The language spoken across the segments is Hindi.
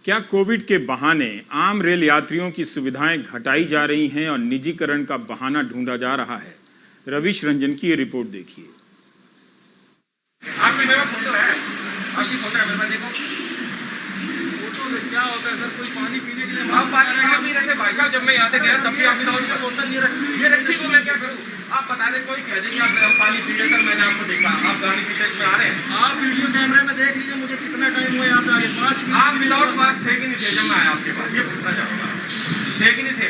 क्या कोविड के बहाने आम रेल यात्रियों की सुविधाएं घटाई जा रही हैं और निजीकरण का बहाना ढूंढा जा रहा है? रवीश रंजन की ये रिपोर्ट देखिए। आपकी मेरे फोटो है, आपकी फोटो है, मेरे पास देखो। फोटो में क्या होता है सर? कोई पानी पीने के लिए आप पानी कहाँ पी रहे थे भाई साहब? जब मैं यहाँ से गया तब भी आपने बोतल ये रखी को मैं क्या करूँ? आप बता दें, कोई कह देंगे आप पानी पी लेकर मैंने आपको देखा, आप गाड़ी की टेस्ट में आ रहे हैं। आप वीडियो कैमरे में देख लीजिए मुझे कितना टाइम हुआ यहाँ पे आगे। 5 मिनट आप विदाउट पास थे कि नहीं थे जब मैं आया आपके पास? ये पूछना चाहूँगा, थे कि नहीं थे?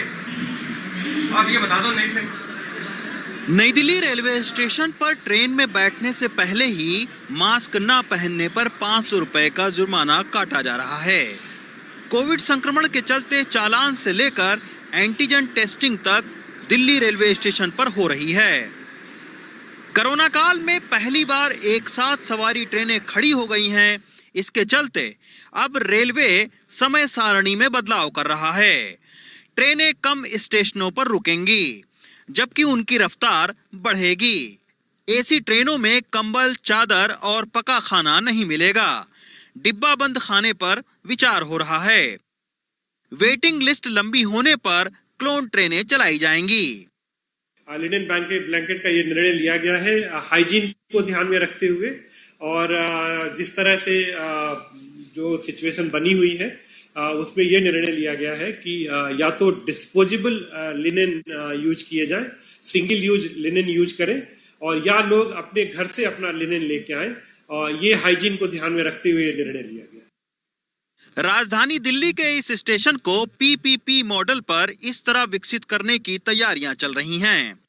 आप ये बता दो, नहीं थे। नई दिल्ली रेलवे स्टेशन पर ट्रेन में बैठने से पहले ही मास्क न पहनने पर 500 रुपए का जुर्माना काटा जा रहा है। कोविड संक्रमण के चलते चालान से लेकर एंटीजन टेस्टिंग तक दिल्ली रेलवे स्टेशन पर हो रही है। कोरोना काल में पहली बार एक साथ सवारी ट्रेनें खड़ी हो गई हैं। इसके चलते अब रेलवे समय सारणी में बदलाव कर रहा है। ट्रेनें कम स्टेशनों पर रुकेंगी, जबकि उनकी रफ्तार बढ़ेगी। एसी ट्रेनों में कंबल, चादर और पका खाना नहीं मिलेगा। डिब्बा बंद खाने पर विचार हो रहा है। वेटिंग लिस्ट लंबी होने पर क्लोन ट्रेनें चलाई जाएंगी। लिनन ब्लैंकेट का ये निर्णय लिया गया है हाइजीन को ध्यान में रखते हुए, और जिस तरह से जो सिचुएशन बनी हुई है उसमें ये निर्णय लिया गया है कि या तो डिस्पोजेबल लिनन यूज किए जाए, सिंगल यूज लिनन यूज करें, और या लोग अपने घर से अपना लिनन लेके आए, और ये हाइजीन को ध्यान में रखते हुए निर्णय लिया गया। राजधानी दिल्ली के इस स्टेशन को पीपीपी मॉडल पर इस तरह विकसित करने की तैयारियां चल रही हैं।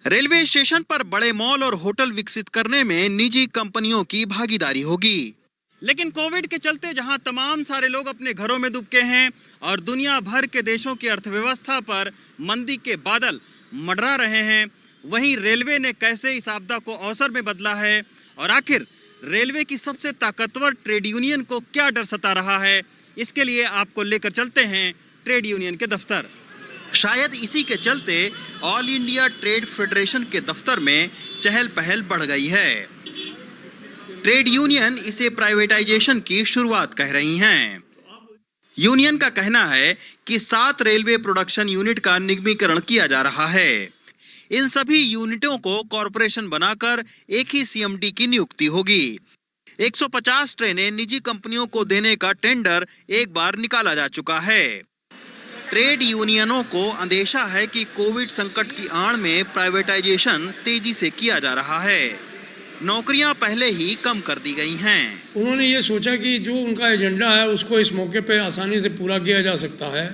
रेलवे स्टेशन पर बड़े मॉल और होटल विकसित करने में निजी कंपनियों की भागीदारी होगी। लेकिन कोविड के चलते जहां तमाम सारे लोग अपने घरों में दुबके हैं और दुनिया भर के देशों की अर्थव्यवस्था पर मंदी के बादल मंडरा रहे हैं, वहीं रेलवे ने कैसे इस आपदा को अवसर में बदला है और आखिर रेलवे की सबसे ताकतवर ट्रेड यूनियन को क्या डर सता रहा है, इसके लिए आपको लेकर चलते हैं ट्रेड यूनियन के दफ्तर। शायद इसी के चलते ऑल इंडिया ट्रेड फेडरेशन के दफ्तर में चहल पहल बढ़ गई है। ट्रेड यूनियन इसे प्राइवेटाइजेशन की शुरुआत कह रही हैं। यूनियन का कहना है कि 7 रेलवे प्रोडक्शन यूनिट का निगमीकरण किया जा रहा है। इन सभी यूनिटों को कॉरपोरेशन बनाकर एक ही सीएमडी की नियुक्ति होगी। 150 ट्रेनें निजी कंपनियों को देने का टेंडर एक बार निकाला जा चुका है। ट्रेड यूनियनों को अंदेशा है कि कोविड संकट की आड़ में प्राइवेटाइजेशन तेजी से किया जा रहा है। नौकरियां पहले ही कम कर दी गई हैं। उन्होंने ये सोचा कि जो उनका एजेंडा है उसको इस मौके पे आसानी से पूरा किया जा सकता है,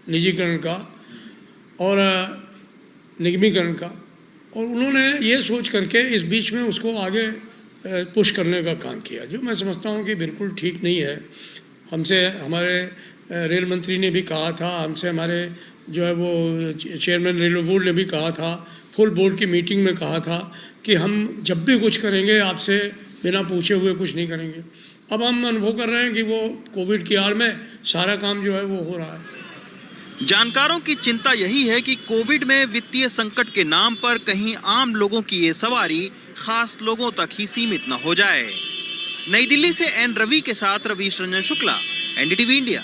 निजीकरण का और निगमीकरण का, और उन्होंने ये सोच करके इस बीच में उसको आगे पुश करने का काम किया, जो मैं समझता हूँ कि बिल्कुल ठीक नहीं है। हमसे हमारे रेल मंत्री ने भी कहा था, हमसे हमारे जो है वो चेयरमैन रेलवे बोर्ड ने भी कहा था, फुल बोर्ड की मीटिंग में कहा था कि हम जब भी कुछ करेंगे आपसे बिना पूछे हुए कुछ नहीं करेंगे। अब हम अनुभव कर रहे हैं कि वो कोविड की आड़ में सारा काम जो है वो हो रहा है। जानकारों की चिंता यही है कि कोविड में वित्तीय संकट के नाम पर कहीं आम लोगों की ये सवारी खास लोगों तक ही सीमित न हो जाए। नई दिल्ली से एन रवि के साथ रवीश रंजन शुक्ला, एनडीटीवी इंडिया।